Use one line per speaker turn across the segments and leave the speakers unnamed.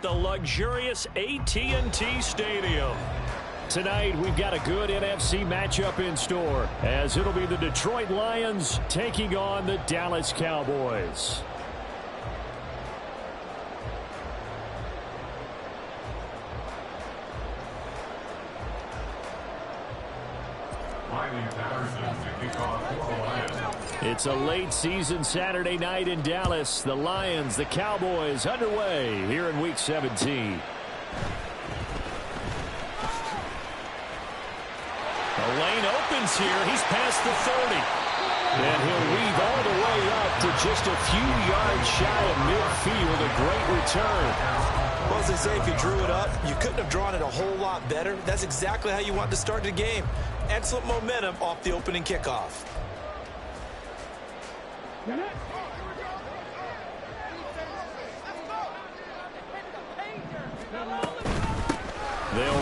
at the luxurious AT&T Stadium. Tonight, we've got a good NFC matchup in store, as it'll be the Detroit Lions taking on the Dallas Cowboys. It's a late season Saturday night in Dallas. The Lions, the Cowboys underway here in Week 17. The lane opens here. He's past the 30. And he'll weave all the way up to just a few yards shy of midfield. A great return.
Well, as they say, if you drew it up, you couldn't have drawn it a whole lot better. That's exactly how you want to start the game. Excellent momentum off the opening kickoff.
They'll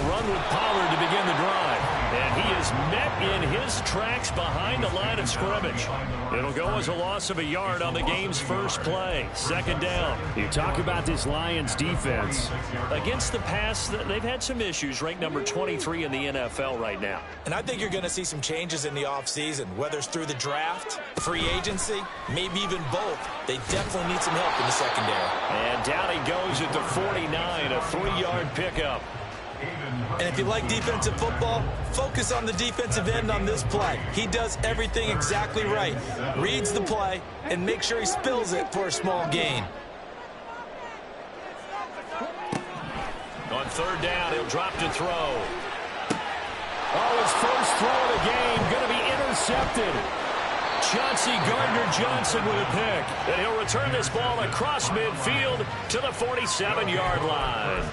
run with Pollard to begin the drive. And he is met in his tracks behind the line of scrimmage. It'll go as a loss of a yard on the game's first play. Second down. You talk about this Lions defense. Against the pass, they've had some issues. Ranked number 23 in the NFL right now.
And I think you're going to see some changes in the offseason, whether it's through the draft, free agency, maybe even both. They definitely need some help in the secondary.
And down he goes at the 49, a 3-yard pickup.
And if you like defensive football, focus on the defensive end on this play. He does everything exactly right. Reads the play and makes sure he spills it for a small gain.
On third down, he'll drop to throw. Oh, his first throw of the game going to be intercepted. Chauncey Gardner-Johnson with a pick. And he'll return this ball across midfield to the 47-yard line.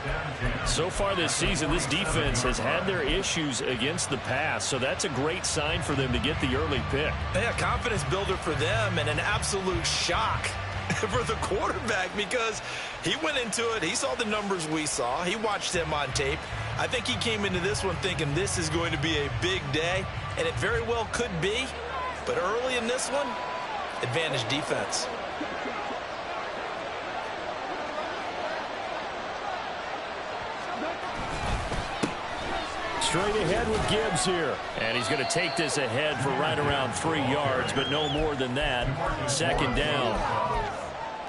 So far this season, this defense has had their issues against the pass, so that's a great sign for them to get the early pick.
Yeah, confidence builder for them and an absolute shock for the quarterback because he went into it. He saw the numbers we saw. He watched them on tape. I think he came into this one thinking this is going to be a big day, and it very well could be. But early in this one, advantage defense.
Straight ahead with Gibbs here. And he's going to take this ahead for right around 3 yards, but no more than that. Second down.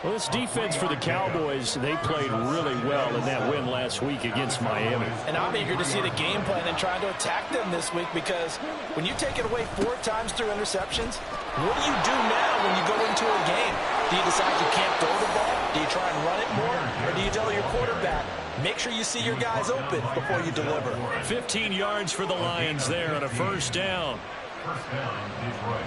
Well, this defense for the Cowboys, they played really well in that win last week against Miami.
And I'm eager to see the game plan and trying to attack them this week because when you take it away 4 times through interceptions, what do you do now when you go into a game? Do you decide you can't throw the ball? Do you try and run it more? Or do you tell your quarterback, make sure you see your guys open before you deliver?
15 yards for the Lions there on a first down.
First down, Detroit.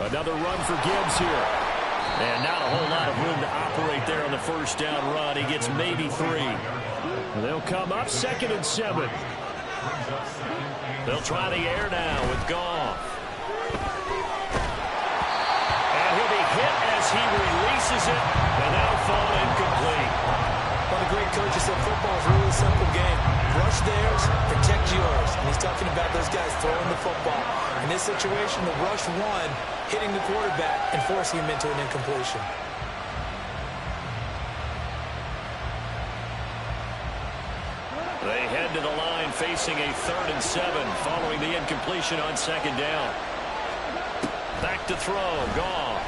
Another run for Gibbs here. And not a whole lot of room to operate there on the first down run. He gets maybe 3. They'll come up 2nd and 7. They'll try the air now with Goff. And he'll be hit as he releases it. And that'll fall incomplete.
Well, the great coach said football is a really simple game. Rush theirs, protect yours. And he's talking about those guys throwing the football. In this situation, the rush one, hitting the quarterback and forcing him into an incompletion.
They head to the line facing a 3rd and 7 following the incompletion on 2nd down. Back to throw, Goff.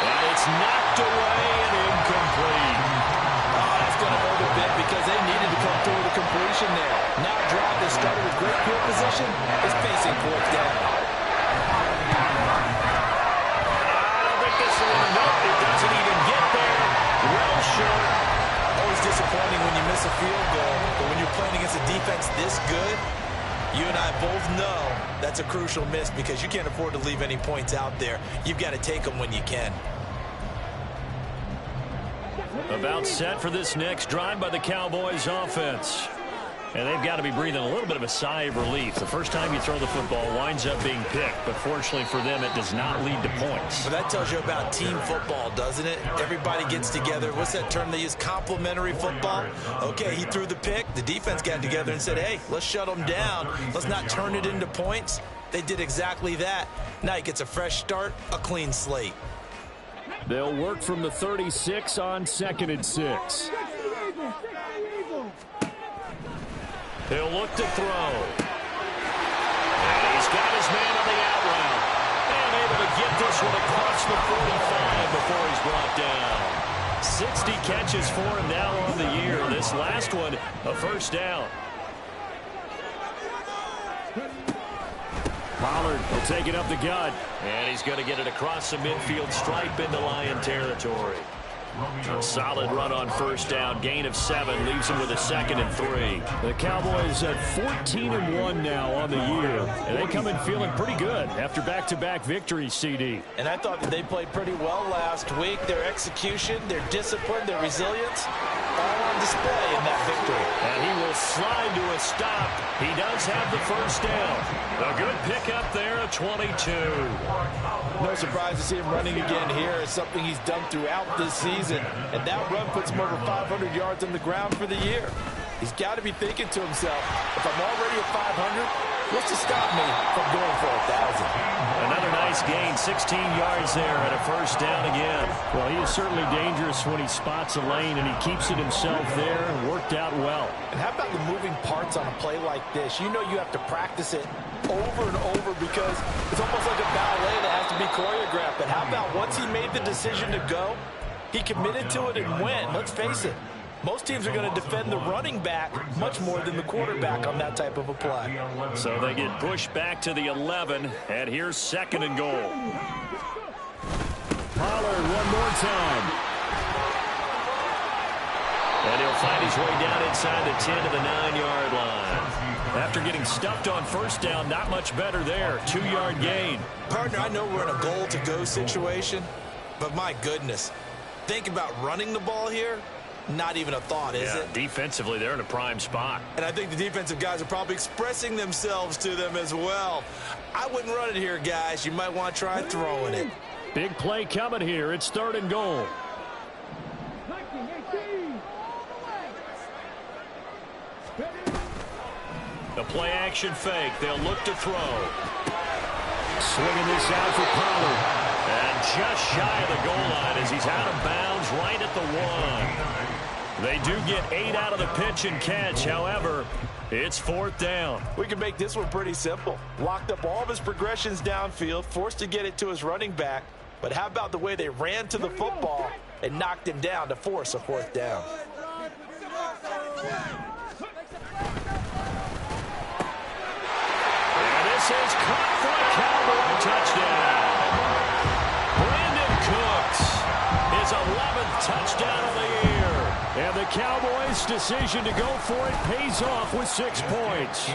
And it's knocked away and incomplete.
Oh, that's going to hurt a bit because they needed to come through with a completion there. Now a drive that started with great field position is facing 4th down.
I don't think this will end up. It doesn't even get there. Well short.
Always disappointing when you miss a field goal, but when you're playing against a defense this good, you and I both know that's a crucial miss because you can't afford to leave any points out there. You've got to take them when you can.
About set for this next drive by the Cowboys offense. And they've got to be breathing a little bit of a sigh of relief. The first time you throw the football winds up being picked, but fortunately for them, it does not lead to points.
Well, that tells you about team football, doesn't it? Everybody gets together. What's that term they use? Complementary football? Okay, he threw the pick. The defense got together and said, hey, let's shut them down. Let's not turn it into points. They did exactly that. Now he gets a fresh start, a clean slate.
They'll work from the 36 on 2nd and 6. He'll look to throw. And he's got his man on the out route. And able to get this one across the 45 before he's brought down. 60 catches for him now on the year. This last one, a first down. Pollard will take it up the gut. And he's going to get it across the midfield stripe into Lion territory. A solid run on first down. Gain of 7 leaves him with a 2nd and 3. The Cowboys at 14-1 now on the year. And they come in feeling pretty good after back-to-back victories, CD.
And I thought that they played pretty well last week. Their execution, their discipline, their resilience, all on display in that victory.
And he will slide to a stop. He does have the first down. A good pickup there at 22.
No surprise to see him running again here. It's something he's done throughout this season. And that run puts him over 500 yards on the ground for the year. He's got to be thinking to himself, if I'm already at 500, what's to stop me from going for 1,000?
Another nice gain, 16 yards there and a first down again. Well, he is certainly dangerous when he spots a lane, and he keeps it himself there and worked out well.
And how about the moving parts on a play like this? You know you have to practice it over and over because it's almost like a ballet that has to be choreographed. But how about once he made the decision to go, he committed to it and went. Let's face it. Most teams are going to defend the running back much more than the quarterback on that type of a play.
So they get pushed back to the 11, and here's 2nd and goal. Pollard one more time. And he'll find his way down inside the 10 to the 9-yard line. After getting stuffed on first down, not much better there. 2-yard gain.
Partner, I know we're in a goal-to-go situation, but my goodness, think about running the ball here. Not even a thought, is it?
Defensively, they're in a prime spot.
And I think the defensive guys are probably expressing themselves to them as well. I wouldn't run it here, guys. You might want to try throwing it.
Big play coming here. It's 3rd and goal. The play action fake. They'll look to throw. Swinging this out for Pollard. And just shy of the goal line as he's out of bounds right at the 1. They do get 8 out of the pitch and catch. However, it's 4th down.
We can make this one pretty simple. Locked up all of his progressions downfield, forced to get it to his running back. But how about the way they ran to the football and knocked him down to force a 4th down?
And this is caught for a Cowboy touchdown. Brandon Cooks, his 11th touchdown of the year. And the Cowboys' decision to go for it pays off with 6 points. The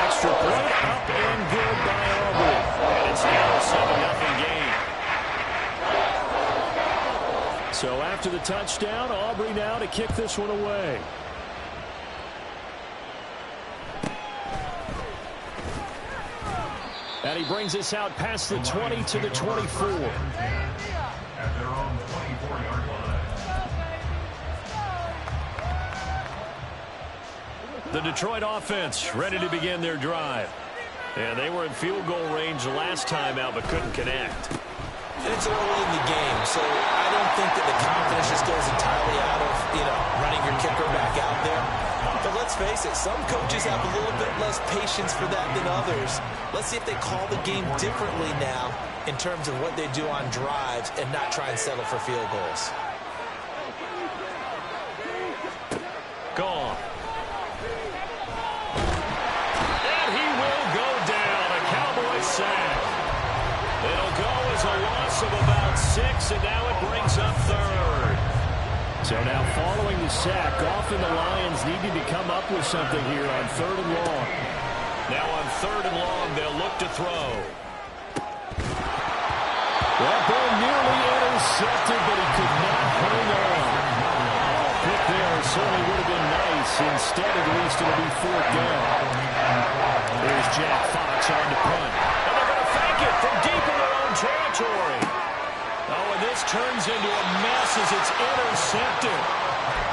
extra point up and good by Aubrey. And it's now a 7-0 game. So after the touchdown, Aubrey now to kick this one away. And he brings us out past the 20 to the 24.
At their own 24-yard line.
The Detroit offense ready to begin their drive. And they were in field goal range last time out but couldn't connect.
And it's early in the game, so I don't think that the confidence just goes entirely out of, running your kicker back out there. But let's face it, some coaches have a little bit less patience for that than others. Let's see if they call the game differently now in terms of what they do on drives and not try and settle for field goals.
Gone. And he will go down. A Cowboy sack. It'll go as a loss of about 6, and now it brings up 3rd. So now following the sack, often the Lions needing to come up with something here on 3rd and long. Now on 3rd and long, they'll look to throw. That ball nearly intercepted, but he could not hang on. Pick there certainly would have been nice. Instead, at least, it'll be 4th down. There's Jack Fox on to punt. And they're going to fake it from deep in their own territory. Oh, and this turns into a mess as it's intercepted.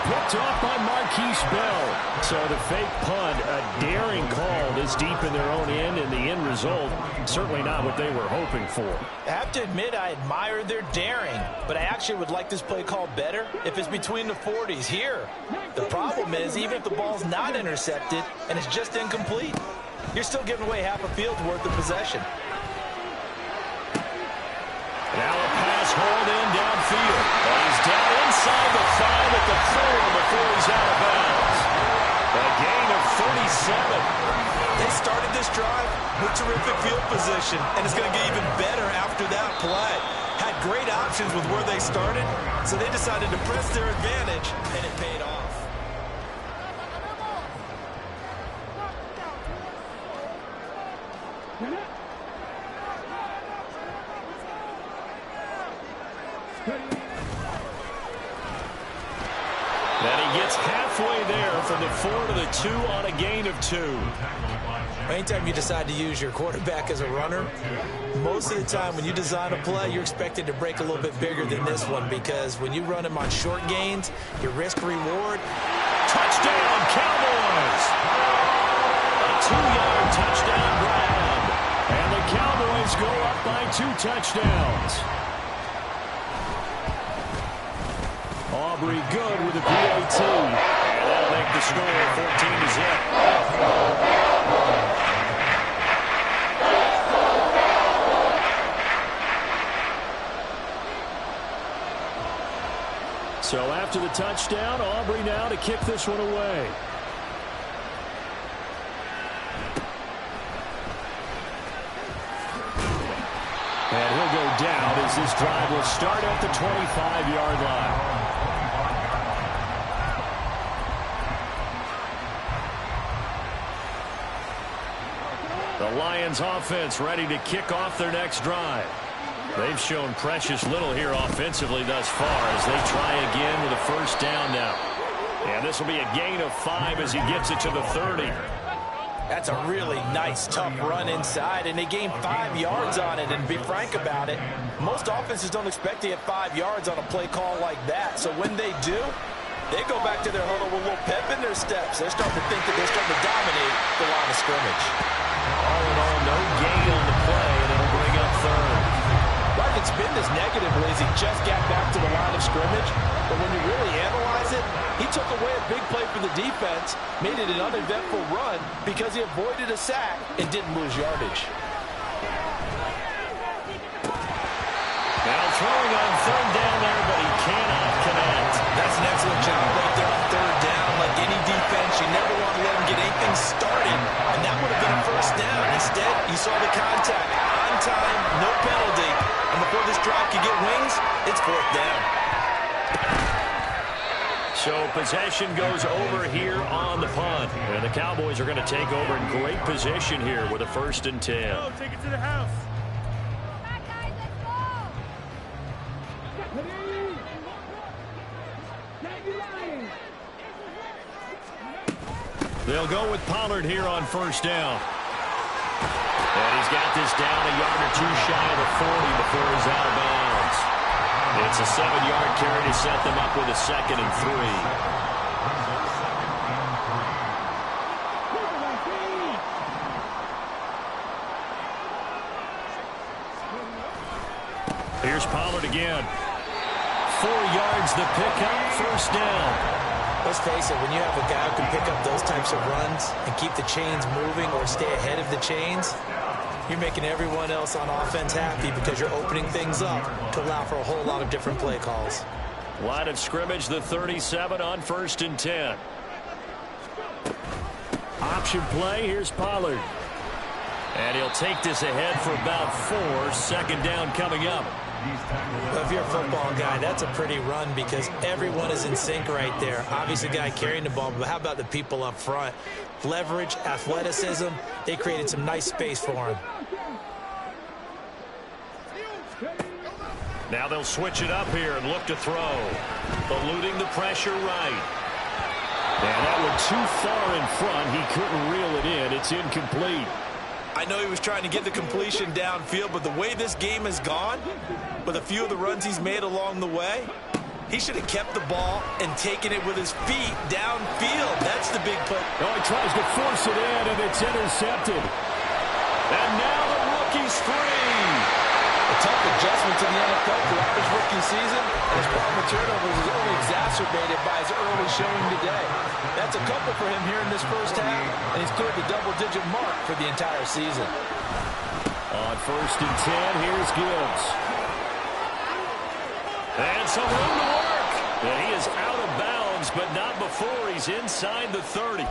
picked off by Marquise Bell. So the fake punt, a daring call this deep in their own end, and the end result, certainly not what they were hoping for.
I have to admit, I admire their daring, but I actually would like this play called better if it's between the 40s here. The problem is, even if the ball's not intercepted and it's just incomplete, you're still giving away half a field's worth of possession.
Now a pass hauled in downfield. And he's down inside the 5 at the 4 before he's out of bounds. A gain of 37.
They started this drive with terrific field position, and it's going to get even better after that play. Had great options with where they started, so they decided to press their advantage, and it paid off.
And he gets halfway there from the 4 to the 2 on a gain of 2.
Anytime you decide to use your quarterback as a runner, most of the time when you design a play, you're expected to break a little bit bigger than this one, because when you run him on short gains, your risk-reward.
Touchdown, Cowboys! A 2-yard touchdown grab. And the Cowboys go up by 2 touchdowns. Aubrey good with a PAT. And that'll make the score 14-0. So after the touchdown, Aubrey now to kick this one away. And he'll go down as this drive will start at the 25-yard line. The Lions offense ready to kick off their next drive. They've shown precious little here offensively thus far as they try again with a first down now. And this will be a gain of 5 as he gets it to the 30.
That's a really nice, tough run inside, and they gained 5 yards on it. And to be frank about it, most offenses don't expect to get 5 yards on a play call like that. So when they do, they go back to their huddle with a little pep in their steps. They're starting to think that they're starting to dominate the line of scrimmage.
All in all, no gain on the play, and it'll bring up 3rd.
Right, it's been this negatively as he just got back to the line of scrimmage. But when you really analyze it, he took away a big play for the defense, made it an uneventful run because he avoided a sack and didn't lose yardage.
Now throwing on 3rd down there, but he cannot connect.
That's an excellent job right there on 3rd down. Like any defense, you never want to let him get anything started, and that would have been a first down. Instead, you saw the contact. On time, no penalty. And before this drive could get wings, it's 4th down.
So possession goes over here on the punt. And the Cowboys are going to take over in great position here with a 1st and 10.
Go, take it to the house.
They'll go with Pollard here on 1st down. And he's got this down a yard or 2 shy of the 40 before he's out of bounds. It's a 7-yard carry to set them up with a 2nd and 3. Here's Pollard again. 4 yards the pickup, 1st down.
Let's face it, when you have a guy who can pick up those types of runs and keep the chains moving or stay ahead of the chains, you're making everyone else on offense happy because you're opening things up to allow for a whole lot of different play calls.
Line of scrimmage, the 37 on 1st and 10. Option play, here's Pollard. And he'll take this ahead for about 4. 2nd down coming up.
Well, if you're a football guy, that's a pretty run because everyone is in sync right there. Obviously, the guy carrying the ball, but how about the people up front? Leverage, athleticism, they created some nice space for him.
Now they'll switch it up here and look to throw. Eluding the pressure right. And that one too far in front. He couldn't reel it in. It's incomplete.
I know he was trying to get the completion downfield, but the way this game has gone, with a few of the runs he's made along the way, He should have kept the ball and taken it with his feet downfield. That's the big play.
Oh, he tries to force it in, and it's intercepted. And now the rookie's free.
A tough adjustment to the NFL throughout his rookie season, and his problem with turnovers is only exacerbated by his early showing today. That's a couple for him here in this first half, and he's cleared the double-digit mark for the entire season.
On 1st and 10, here's Gibbs. And some room to work. And he is out of bounds, but not before he's inside the 30.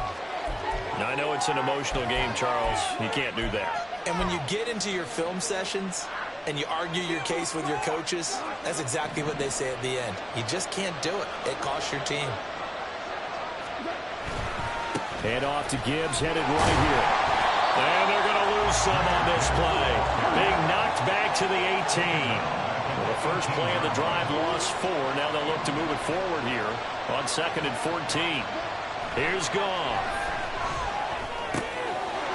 Now, I know it's an emotional game, Charles. You can't do that.
And when you get into your film sessions and you argue your case with your coaches, that's exactly what they say at the end. You just can't do it. It costs your team.
Hand off to Gibbs, headed right here. And they're going to lose some on this play. Being knocked back to the 18. Well, the first play of the drive lost 4. Now they'll look to move it forward here on 2nd and 14. Here's Goff.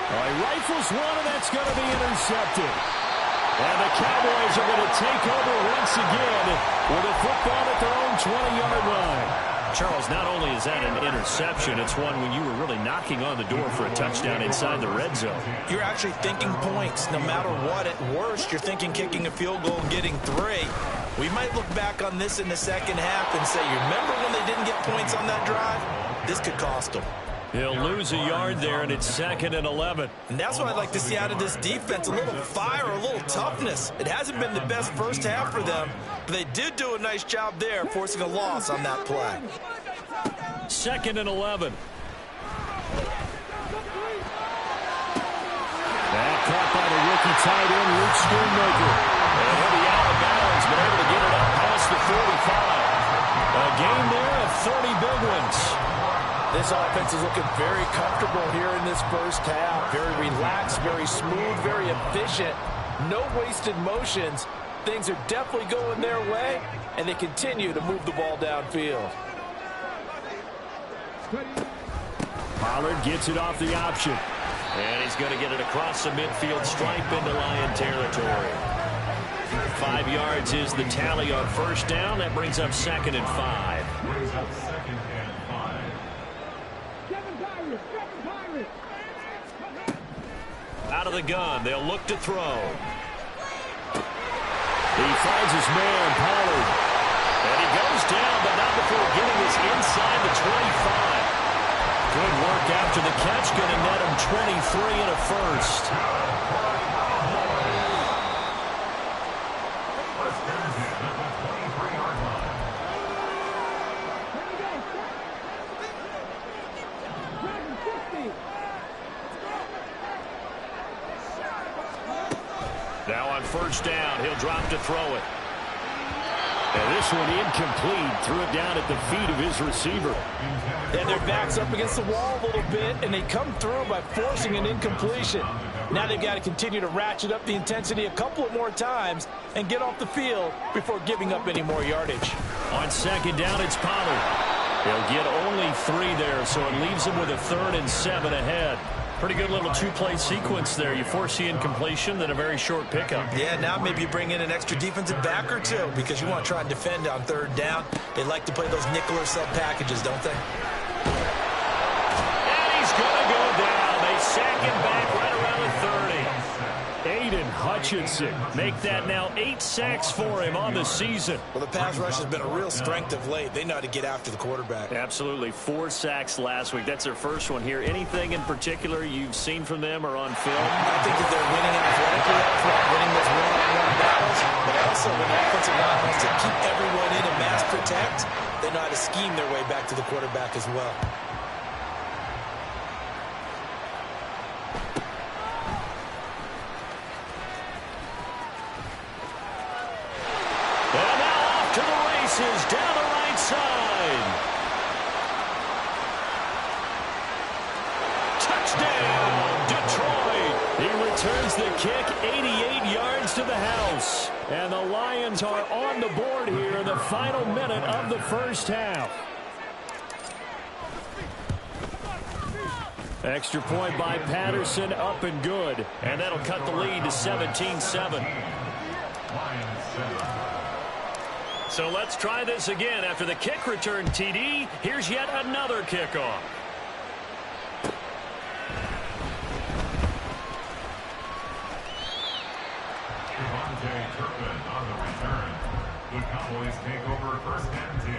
He rifles one, and that's going to be intercepted. And the Cowboys are going to take over once again with a football at their own 20-yard line. Charles, not only is that an interception, it's one when you were really knocking on the door for a touchdown inside the red zone.
You're actually thinking points. No matter what, at worst, you're thinking kicking a field goal and getting 3. We might look back on this in the second half and say, you remember when they didn't get points on that drive? This could cost them.
He'll lose a yard there, and it's 2nd and 11.
And that's what I'd like to see out of this defense, a little fire, a little toughness. It hasn't been the best first half for them, but they did do a nice job there, forcing a loss on that play.
2nd and 11. That caught by the rookie tight end, Luke Schoonmaker. And he'll be out of bounds, but able to get it up past the 45. A game there of 30 big ones.
This offense is looking very comfortable here in this first half. Very relaxed, very smooth, very efficient. No wasted motions. Things are definitely going their way, and they continue to move the ball downfield.
Pollard gets it off the option. And he's going to get it across the midfield stripe into Lion territory. 5 yards is the tally on first down. That brings up 2nd and 5. Out of the gun, they'll look to throw. He finds his man, Pollard. And he goes down, but not before getting us inside the 25. Good work after the catch, going to net him 23 and a first. Now on first down, he'll drop to throw it. And this one incomplete. Threw it down at the feet of his receiver.
And their back's up against the wall a little bit, and they come through by forcing an incompletion. Now they've got to continue to ratchet up the intensity a couple of more times and get off the field before giving up any more yardage.
On second down, it's Pollard. He'll get only 3 there, so it leaves him with a 3rd and 7 ahead. Pretty good little 2-play sequence there. You force the incompletion, then a very short pickup.
Yeah, now maybe you bring in an extra defensive back or 2 because you want to try and defend on 3rd down. They like to play those nickel or sub packages, don't they?
And he's going to go down. They sack him back right around the 30. Aiden Hutchinson make that now 8 sacks for him on the season.
Well, the pass rush has been a real strength of late. They know how to get after the quarterback.
Absolutely. 4 sacks last week. That's their first one here. Anything in particular you've seen from them or on film?
I think that they're winning athletically up front, winning those one-on-one battles, but also when the offensive line wants to keep everyone in and mass protect, they know how to scheme their way back to the quarterback as well.
Down the right side. Touchdown, Detroit. He returns the kick 88 yards to the house. And the Lions are on the board here in the final minute of the first half. Extra point by Patterson, up and good. And that'll cut the lead to 17-7. So let's try this again. After the kick return TD, here's yet another kickoff.
Devontae Turpin on the return. The Cowboys take over first and 10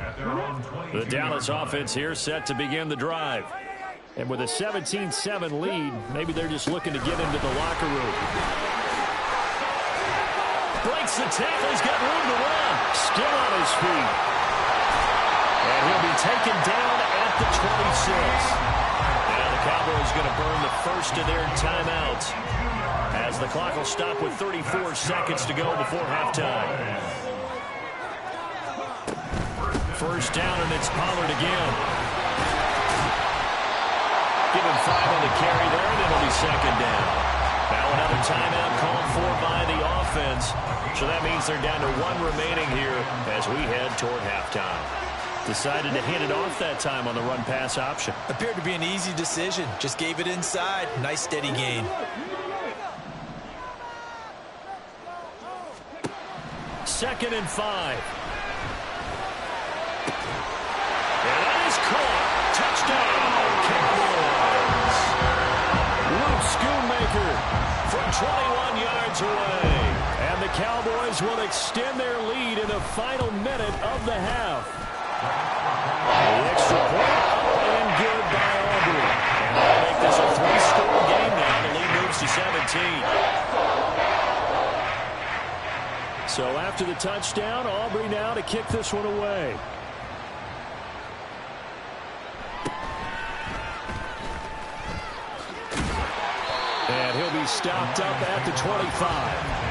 at their own 22.
The Dallas offense here set to begin the drive. And with a 17-7 lead, maybe they're just looking to get into the locker room. Breaks the tackle. He's got room to run. Still on his feet. And he'll be taken down at the 26. Now the Cowboys going to burn the first of their timeouts, as the clock will stop with 34 seconds to go before halftime. First down, and it's Pollard again. Give him 5 on the carry there, and it'll be second down. Now another timeout called for by the offense. So that means they're down to 1 remaining here as we head toward halftime. Decided to hand it off that time on the run-pass option.
Appeared to be an easy decision. Just gave it inside. Nice steady gain.
Second and 5. And that is caught. Touchdown, Cowboys. Luke Schoonmaker from 21 yards away. And the Cowboys will extend their lead in the final minute of the half. The extra point up and good by Aubrey. And they'll make this a 3-score game now. The lead moves to 17. So after the touchdown, Aubrey now to kick this one away. And he'll be stopped up at the 25.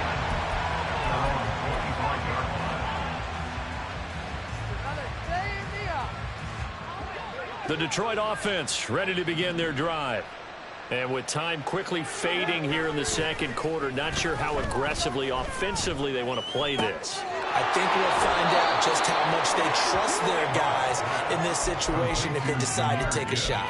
The Detroit offense ready to begin their drive. And with time quickly fading here in the second quarter, not sure how aggressively, offensively they want to play this.
I think we'll find out just how much they trust their guys in this situation if they decide to take a shot.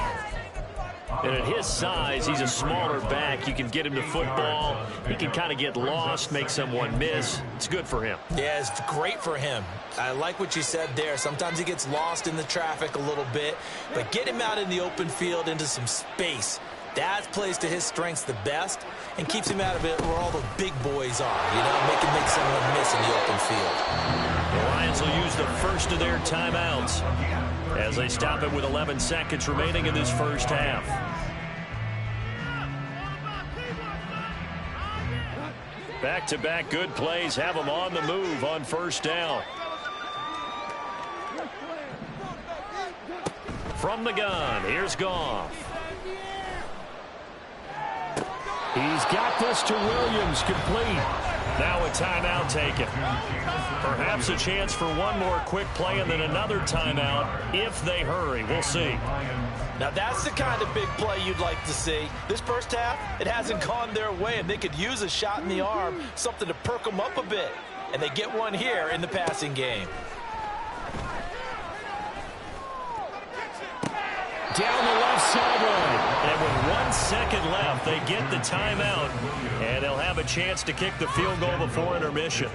And at his size, he's a smaller back. You can get him to football. He can kind of get lost, make someone miss. It's good for him.
Yeah, it's great for him. I like what you said there. Sometimes he gets lost in the traffic a little bit, but get him out in the open field into some space. That plays to his strengths the best and keeps him out of it where all the big boys are, you know, make someone miss in the open field.
The Lions will use the first of their timeouts as they stop it with 11 seconds remaining in this first half. Back-to-back good plays have them on the move on first down. From the gun, here's Goff. He's got this to Williams, complete. Now a timeout taken. Perhaps a chance for one more quick play and then another timeout if they hurry. We'll see.
Now that's the kind of big play you'd like to see. This first half, it hasn't gone their way, and they could use a shot in the arm, something to perk them up a bit. And they get one here in the passing game.
Down the left sideline. And with 1 second left, they get the timeout. And they'll have a chance to kick the field goal before intermission.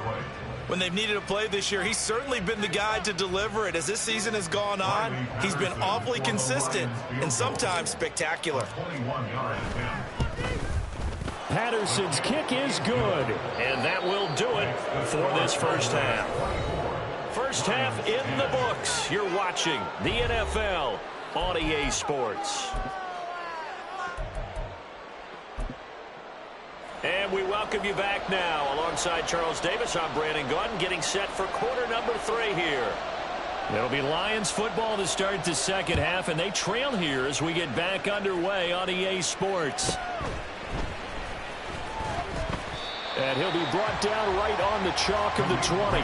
When they've needed a play this year, he's certainly been the guy to deliver it. As this season has gone on, he's been awfully consistent and sometimes spectacular.
Patterson's kick is good. And that will do it for this first half. First half in the books. You're watching the NFL on EA Sports. And we welcome you back now. Alongside Charles Davis, I'm Brandon Gaudin, getting set for quarter number 3 here. It'll be Lions football to start the second half, and they trail here as we get back underway on EA Sports. And he'll be brought down right on the chalk of the 20.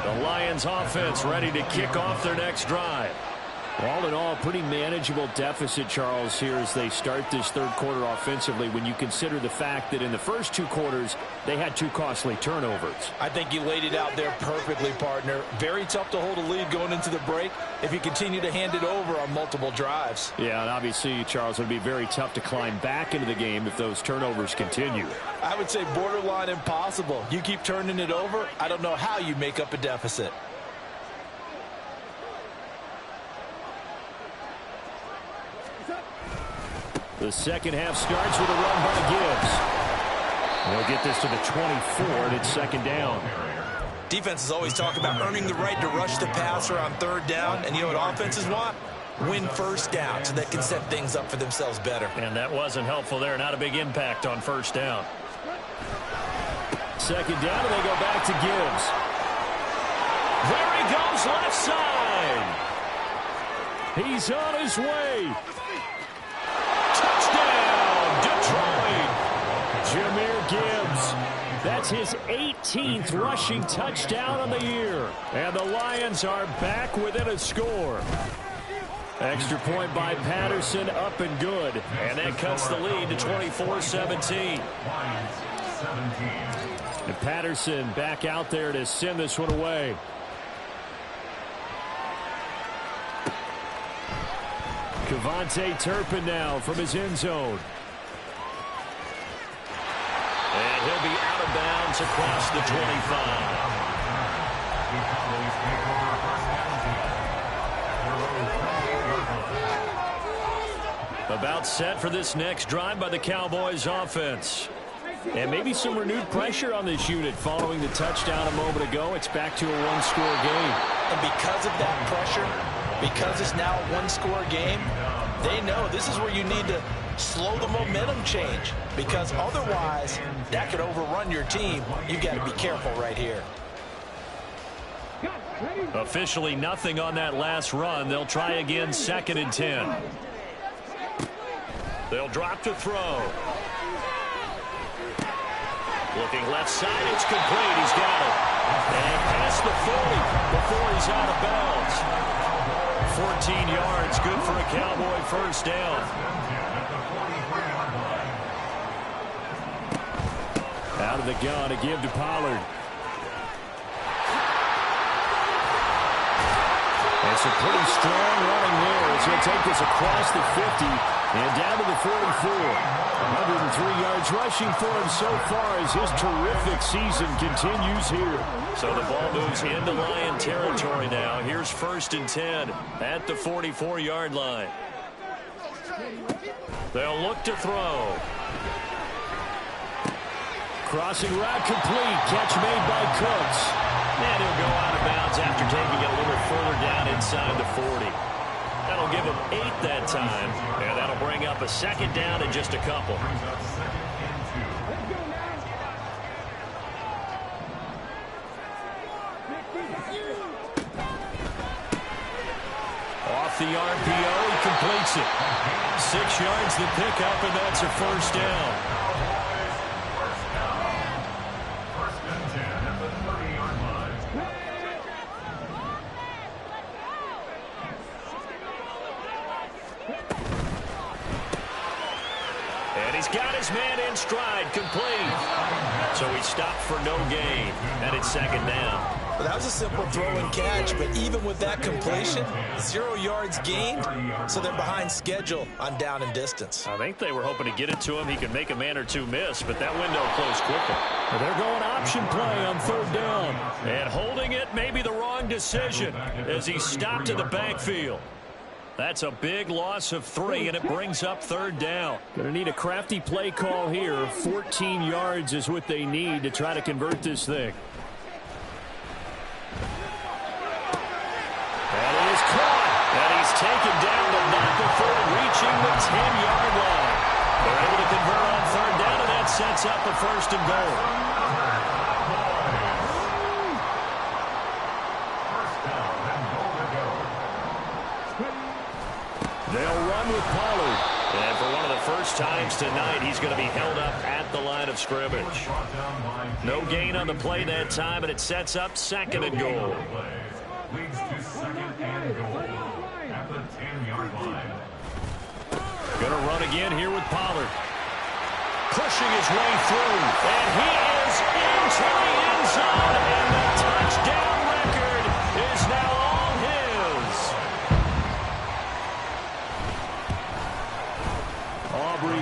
The Lions offense ready to kick off their next drive. All in all, pretty manageable deficit, Charles, here as they start this third quarter offensively when you consider the fact that in the first 2 quarters, they had 2 costly turnovers.
I think you laid it out there perfectly, partner. Very tough to hold a lead going into the break, if you continue to hand it over on multiple drives.
Yeah, and obviously, Charles, it would be very tough to climb back into the game if those turnovers continue.
I would say borderline impossible. You keep turning it over, I don't know how you make up a deficit.
The second half starts with a run by Gibbs. They'll get this to the 24, and it's second down.
Defenses always talk about earning the right to rush the passer on third down, and you know what offenses want? Win first down so they can set things up for themselves better.
And that wasn't helpful there. Not a big impact on first down. Second down, and they go back to Gibbs. There he goes, left side. He's on his way. Touchdown, Detroit. Jahmyr Gibbs. That's his 18th rushing touchdown on the year. And the Lions are back within a score. Extra point by Patterson, up and good. And that cuts the lead to 24-17. And Patterson back out there to send this one away. KaVontae Turpin now from his end zone. And he'll be out of bounds across the 25. About set for this next drive by the Cowboys offense. And maybe some renewed pressure on this unit following the touchdown a moment ago. It's back to a one-score game.
And because of that pressure, because it's now a one-score game, they know this is where you need to slow the momentum change, because otherwise that could overrun your team. You've got to be careful right here.
Officially nothing on that last run. They'll try again, 2nd and 10. They'll drop to throw. Looking left side, it's complete. He's got it. And past the 40 before he's out of bounds. 14 yards, good for a Cowboy first down. Out of the gun to give to Pollard. And some pretty strong running there as he'll take this across the 50 and down to the 44. 103 yards rushing for him so far as his terrific season continues here. So the ball moves into Lion territory now. Here's 1st and 10 at the 44-yard line. They'll look to throw. Crossing route complete. Catch made by Cooks. And he'll go out of bounds after taking it a little further down inside the 40. That'll give him 8 that time. And that'll bring up a 2nd down in just a couple. Off the RPO, he completes it. 6 yards the pickup, and that's a first down. Got his man in stride, complete. So he stopped for no gain, and it's 2nd down.
Well, that was a simple throw and catch, but even with that completion, 0 yards gained, so they're behind schedule on down and distance.
I think they were hoping to get it to him. He could make a man or two miss, but that window closed quickly. Well, they're going option play on 3rd down. And holding it may be the wrong decision as he stopped in the backfield. That's a big loss of 3, and it brings up 3rd down. Going to need a crafty play call here. 14 yards is what they need to try to convert this thing. And it is caught. And he's taken down, but not before reaching the 10-yard line. They're able to convert on 3rd down, and that sets up a 1st and goal. They'll run with Pollard. And for one of the first times tonight, he's going to be held up at the line of scrimmage. No gain on the play that time, and it sets up 2nd and goal.
Leads to 2nd and goal at the 10-yard line.
Going to run again here with Pollard. Pushing his way through. And he is into the end zone. And the touchdown record is now all his.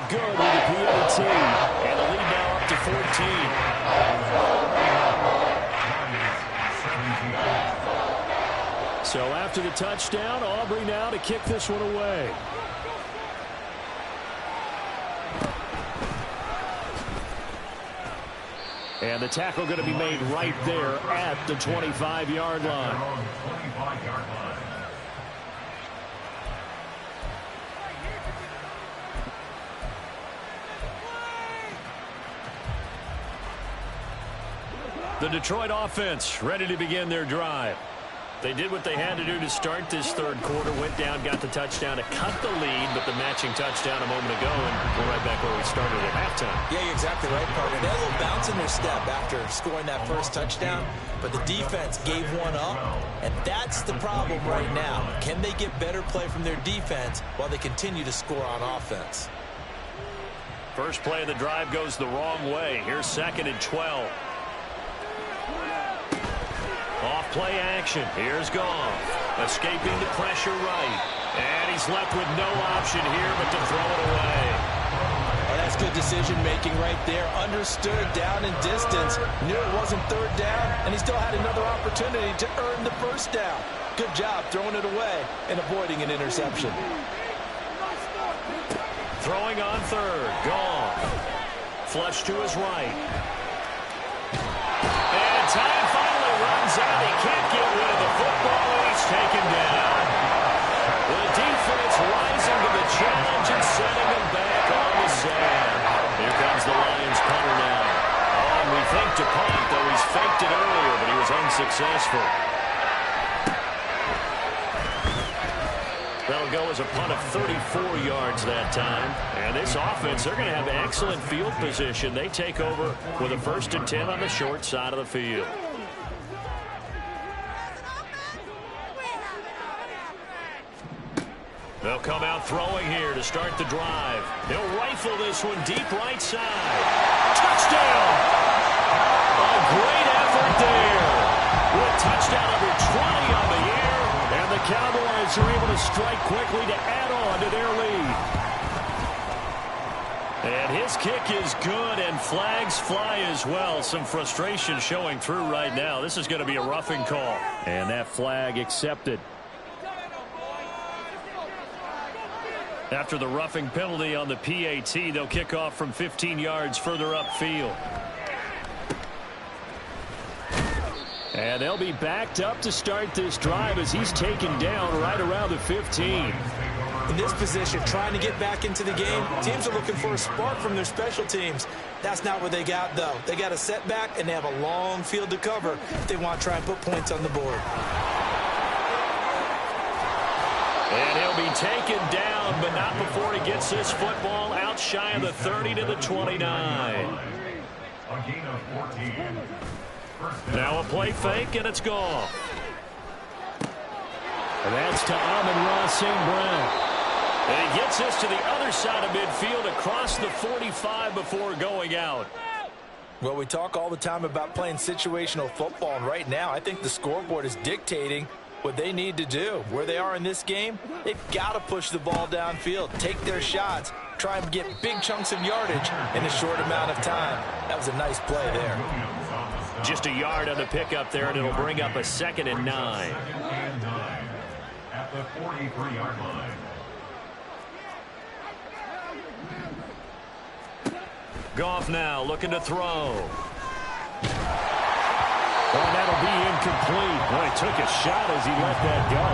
good with the PAT. And the lead now up to 14. So after the touchdown, Aubrey now to kick this one away. And the tackle going to be made right there at the 25-yard line. The Detroit offense ready to begin their drive. They did what they had to do to start this third quarter, went down, got the touchdown to cut the lead, but the matching touchdown a moment ago, and we're right back where we started at halftime.
Yeah, you're exactly right, partner. They had a little bounce in their step after scoring that first touchdown, but the defense gave one up, and that's the problem right now. Can they get better play from their defense while they continue to score on offense?
First play of the drive goes the wrong way. Here's 2nd and 12. Off play action. Here's Goff. Escaping the pressure right. And he's left with no option here but to throw it away.
Oh, that's good decision-making right there. Understood down and distance. Knew it wasn't third down, and he still had another opportunity to earn the first down. Good job throwing it away and avoiding an interception.
Throwing on third. Goff. Flush to his right. And time finally runs out. He can't get rid of the football, and he's taken down. The defense rising to the challenge and sending him back on the sand. Here comes the Lions punter now. On we think to punt, though he's faked it earlier, but he was unsuccessful. That'll go as a punt of 34 yards that time. And this offense, they're going to have excellent field position. They take over with a 1st and 10 on the short side of the field. They'll come out throwing here to start the drive. They'll rifle this one deep right side. Touchdown! A great effort there. With touchdown number 20 on the year. And the Cowboys are able to strike quickly to add on to their lead. And his kick is good, and flags fly as well. Some frustration showing through right now. This is going to be a roughing call. And that flag accepted. After the roughing penalty on the PAT, they'll kick off from 15 yards further upfield. And they'll be backed up to start this drive as he's taken down right around the 15.
In this position, trying to get back into the game, teams are looking for a spark from their special teams. That's not what they got, though. They got a setback, and they have a long field to cover if they want to try and put points on the board.
And he'll be taken down, but not before he gets this football out shy of the 30 to the 29.
A gain of 14.
Now a play fake, and it's gone. And that's to Amon-Ra St. Brown. And he gets this to the other side of midfield across the 45 before going out.
Well, we talk all the time about playing situational football, and right now I think the scoreboard is dictating what they need to do. Where they are in this game, they've got to push the ball downfield, take their shots, try and get big chunks of yardage in a short amount of time. That was a nice play there.
Just a yard on the pickup there, and it'll bring up a 2nd and 9.
At the 43-yard line.
Goff now looking to throw. And that'll be incomplete. Well, he took a shot as he let that go.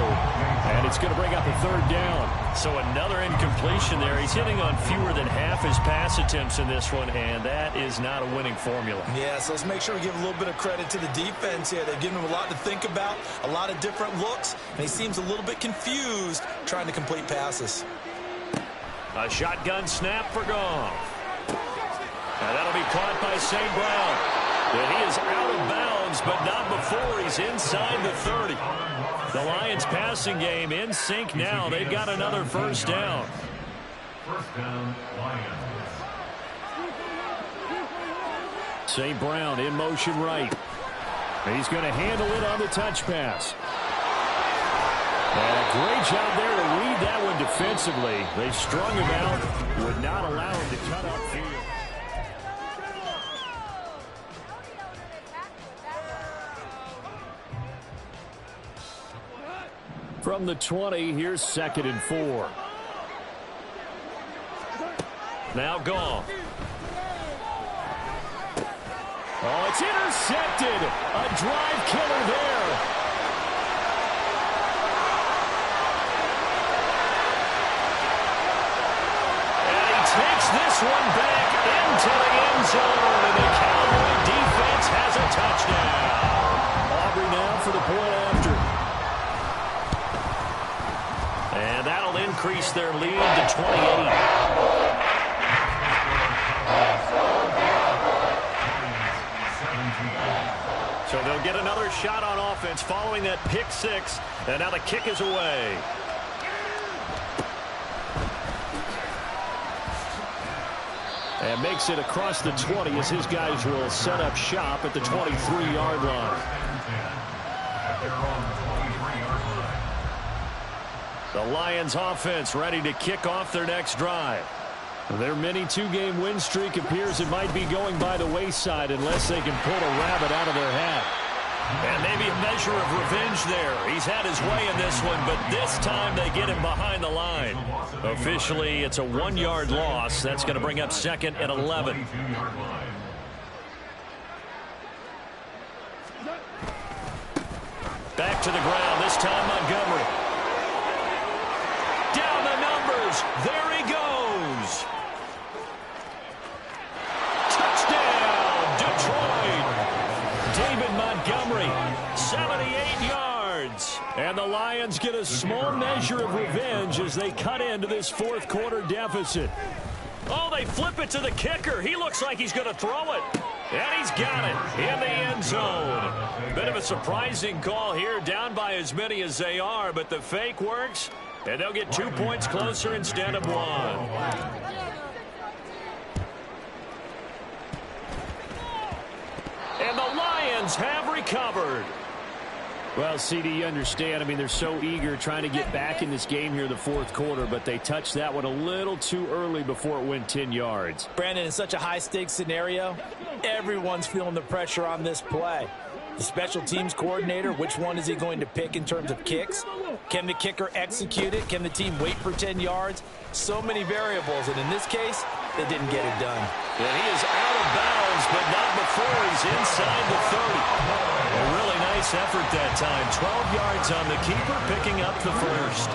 And it's going to bring up a 3rd down. So another incompletion there. He's hitting on fewer than half his pass attempts in this one, and that is not a winning formula.
Yeah, so let's make sure we give a little bit of credit to the defense here. They've given him a lot to think about, a lot of different looks, and he seems a little bit confused trying to complete passes.
A shotgun snap for Goff. And that'll be caught by St. Brown. And he is out of bounds, but not before he's inside the 30. The Lions passing game in sync now. They've got another 1st down.
First down, Lions.
St. Brown in motion right. He's going to handle it on the touch pass. And a great job there to read read that one defensively. They strung him out, would not allow him to cut upfield. From the 20, here's 2nd and 4. Now Goff. Oh, it's intercepted. A drive killer there. And he takes this one back into the end zone. And the Cowboy defense has a touchdown. Aubrey now for the point after. And that'll increase their lead to 28. So they'll get another shot on offense following that pick six. And now the kick is away. And makes it across the 20 as his guys will set up shop at the 23-yard line. The Lions offense ready to kick off their next drive. Their mini two-game win streak appears it might be going by the wayside unless they can pull a rabbit out of their hat. And maybe a measure of revenge there. He's had his way in this one, but this time they get him behind the line. Officially, it's a 1-yard loss. That's going to bring up 2nd and 11. Back to the ground, this time Montgomery. Down the numbers. There he goes. Touchdown, Detroit. David Montgomery, 78 yards. And the Lions get a small measure of revenge as they cut into this fourth quarter deficit. Oh, they flip it to the kicker. He looks like he's going to throw it. And he's got it in the end zone. Bit of a surprising call here, down by as many as they are, but the fake works, and they'll get 2 points closer instead of 1. And the Lions have recovered. Well, CD, you understand. I mean, they're so eager trying to get back in this game here in the fourth quarter, but they touched that one a little too early before it went 10 yards.
Brandon, in such a high-stakes scenario, everyone's feeling the pressure on this play. The special teams coordinator, which one is he going to pick in terms of kicks? Can the kicker execute it? Can the team wait for 10 yards? So many variables, and in this case, they didn't get it done.
And he is out of bounds, but not before he's inside the 30. A really nice effort that time. 12 yards on the keeper, picking up the first.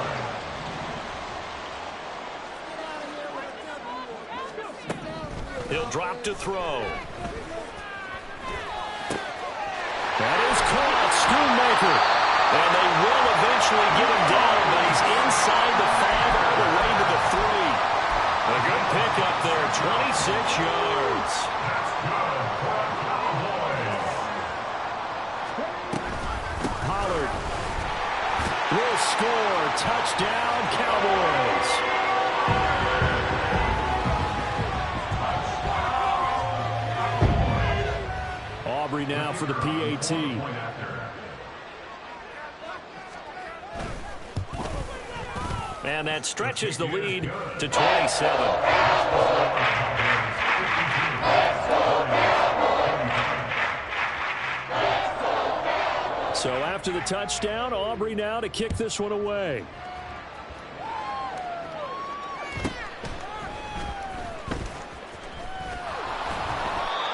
He'll drop to throw. That is caught, Schoonmaker. And they will eventually get him down, but he's inside the 5 all the way to the 3. A good pickup there, 26 yards. Pollard will score. Touchdown, Cowboys. Aubrey now for the PAT. And that stretches the lead to 27. So after the touchdown, Aubrey now to kick this one away.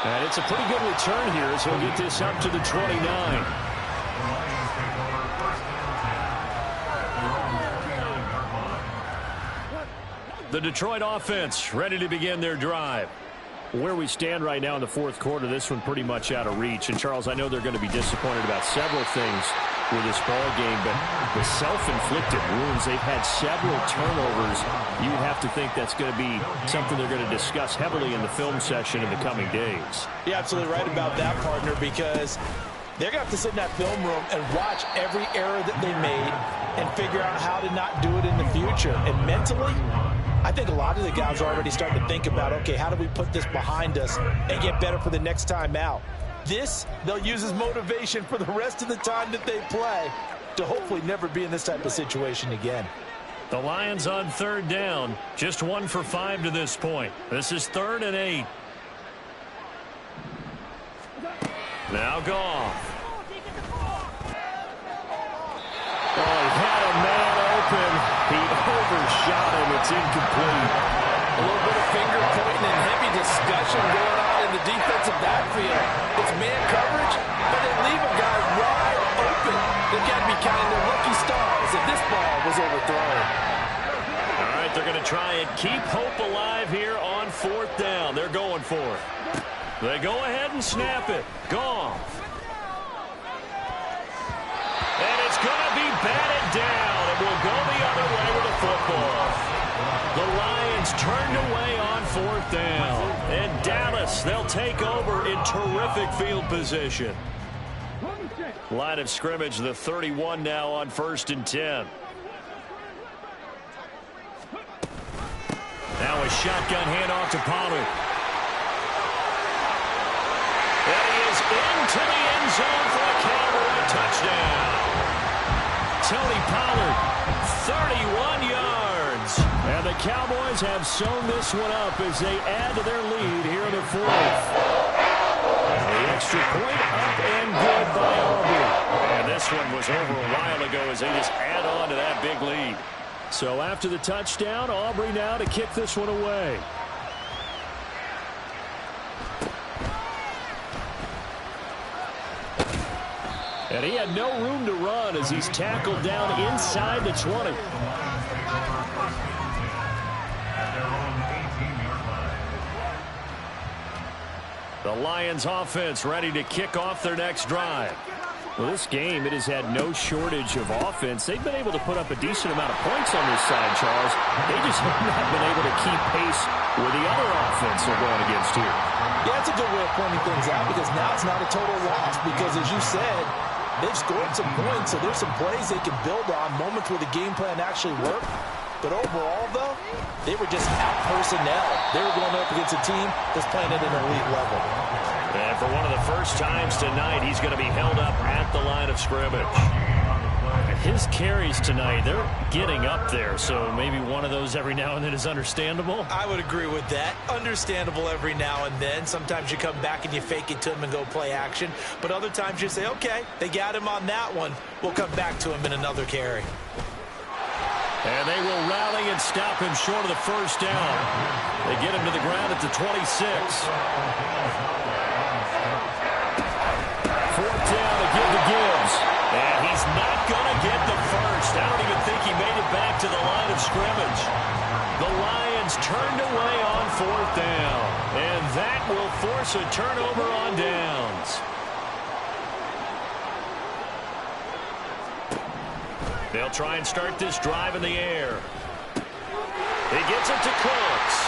And it's a pretty good return here as he'll get this up to the 29. The Detroit offense ready to begin their drive. Where we stand right now in the fourth quarter, this one pretty much out of reach. And, Charles, I know they're going to be disappointed about several things with this ball game, but the self-inflicted wounds, they've had several turnovers. You would have to think that's going to be something they're going to discuss heavily in the film session in the coming days.
You're absolutely right about that, partner, because they're going to have to sit in that film room and watch every error that they made and figure out how to not do it in the future. And mentally, I think a lot of the guys are already starting to think about, okay, how do we put this behind us and get better for the next time out? This, they'll use as motivation for the rest of the time that they play to hopefully never be in this type of situation again.
The Lions on third down. Just 1 for 5 to this point. This is 3rd and 8. Now Goff. Oh, he had a man open. He overshot him. It's incomplete.
A little bit of finger pointing and heavy discussion going on in the defensive backfield. It's man coverage, but they leave a guy wide open. They've got to be counting their lucky stars if this ball was overthrown.
All right, they're going to try and keep hope alive here on 4th down. They're going for it. They go ahead and snap it. Goff. And it's going to be batted down. It will go the other way with the football. The Lions turned away on 4th down. And Dallas, they'll take over in terrific field position. Line of scrimmage, the 31 now on 1st and 10. Now a shotgun handoff to Pollard. And he is into the end zone for a Cowboy touchdown. Tony Pollard, 31 yards. And the Cowboys have sewn this one up as they add to their lead here in the 4th. The extra point up and good by Aubrey. And this one was over a while ago as they just add on to that big lead. So after the touchdown, Aubrey now to kick this one away. And he had no room to run as he's tackled down inside the 20. The Lions offense ready to kick off their next drive. Well, this game, it has had no shortage of offense. They've been able to put up a decent amount of points on this side, Charles. They just have not been able to keep pace with the other offense they're going against here.
Yeah, it's a good way of pointing things out because now it's not a total loss because, as you said, they've scored some points, so there's some plays they can build on, moments where the game plan actually worked. But overall, though, they were just out personnel. They were going up against a team that's playing at an elite level.
And for one of the first times tonight, he's going to be held up at the line of scrimmage. His carries tonight, they're getting up there, so maybe one of those every now and then is understandable.
I would agree with that. Understandable every now and then. Sometimes you come back and you fake it to him and go play action. But other times you say, okay, they got him on that one. We'll come back to him in another carry.
And they will rally and stop him short of the first down. They get him to the ground at the 26. 4th down to give to Gibbs. And he's not going to get the first. I don't even think he made it back to the line of scrimmage. The Lions turned away on 4th down. And that will force a turnover on downs. They'll try and start this drive in the air. He gets it to Cooks.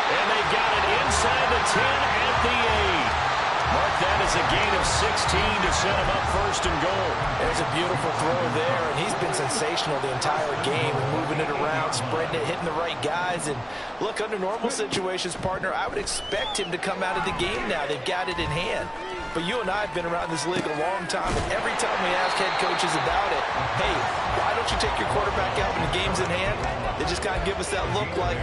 And they've got it inside the 10 at the 8. Mark that as a gain of 16 to set him up 1st and goal.
There's a beautiful throw there, and he's been sensational the entire game, moving it around, spreading it, hitting the right guys. And look, under normal situations, partner, I would expect him to come out of the game now. They've got it in hand. But you and I have been around this league a long time, and every time we ask head coaches about it, hey, why don't you take your quarterback out when the game's in hand? They just kind of give us that look like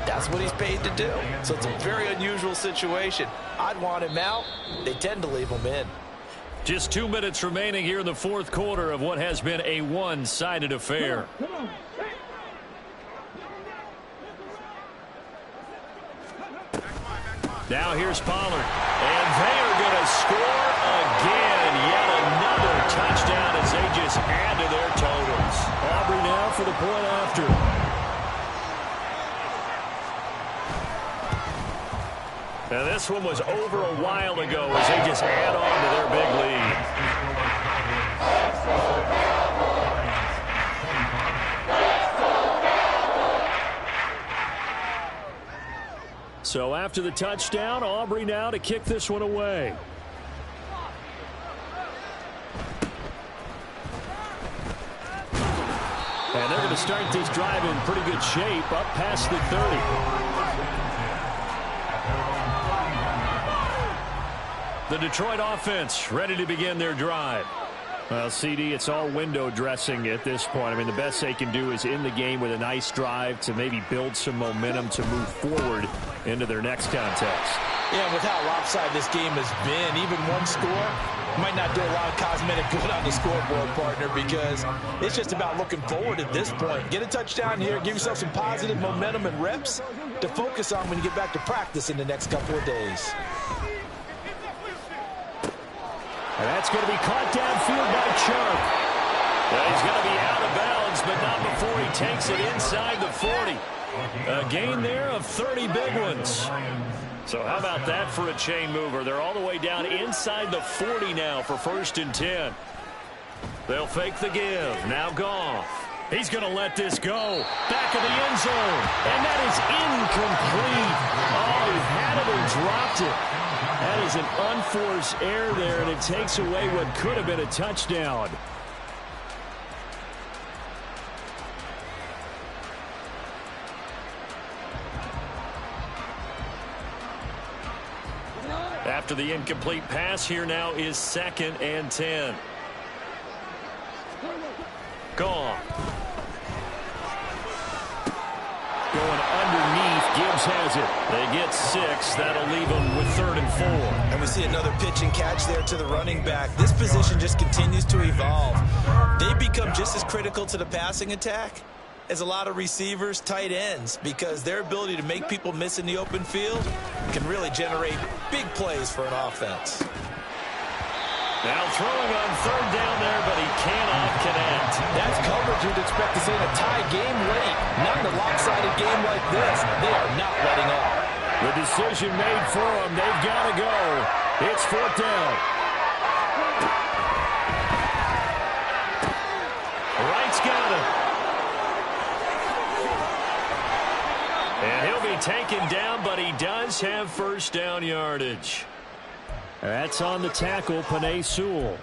that's what he's paid to do. So it's a very unusual situation. I'd want him out. They tend to leave him in.
Just 2 minutes remaining here in the 4th quarter of what has been a one-sided affair. Now here's Pollard. And they are going to score again. Yet another touchdown as they just add to their totals. Aubrey now for the point after. Now this one was over a while ago as they just add on to their big lead. So after the touchdown, Aubrey now to kick this one away. And they're going to start this drive in pretty good shape up past the 30. The Detroit offense ready to begin their drive. Well, CD, it's all window dressing at this point. I mean, the best they can do is end the game with a nice drive to maybe build some momentum to move forward into their next contest.
Yeah, with how lopsided this game has been, even one score might not do a lot of cosmetic good on the scoreboard, partner, because it's just about looking forward at this point. Get a touchdown here, give yourself some positive momentum and reps to focus on when you get back to practice in the next couple of days.
And that's going to be caught downfield by Chark. He's going to be out of bounds, but not before he takes it inside the 40. A gain there of 30 big ones. So how about that for a chain mover? They're all the way down inside the 40 now for 1st and 10. They'll fake the give. Now Goff. He's going to let this go. Back of the end zone. And that is incomplete. Oh, he had it and dropped it. That is an unforced error there, and it takes away what could have been a touchdown. After the incomplete pass, here now is 2nd and 10. Goff. Going underneath. Gibbs has it. They get 6. That'll leave them with 3rd and 4.
And we see another pitch and catch there to the running back. This position just continues to evolve. They become just as critical to the passing attack as a lot of receivers, tight ends, because their ability to make people miss in the open field can really generate big plays for an offense.
Now throwing on 3rd down there, but he cannot connect.
That's coverage you'd expect to see in a tie game late. Not in a lopsided game like this. They are not letting up.
The decision made for them. They've got to go. It's 4th down. Wright's got it. And he'll be taken down, but he does have 1st down yardage. That's on the tackle, Penei Sewell.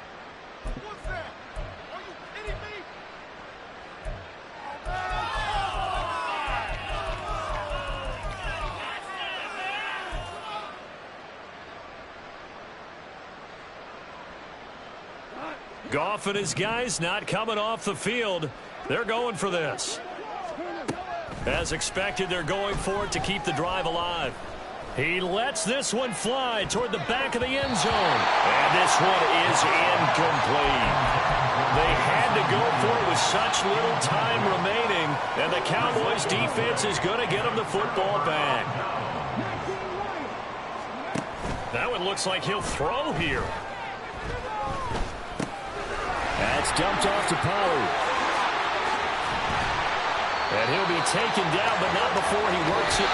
Goff and his guys not coming off the field. They're going for this. As expected, they're going for it to keep the drive alive. He lets this one fly toward the back of the end zone. And this one is incomplete. They had to go for it with such little time remaining. And the Cowboys defense is going to get them the football back. That one looks like he'll throw here. That's dumped off to Pollard. And he'll be taken down, but not before he works it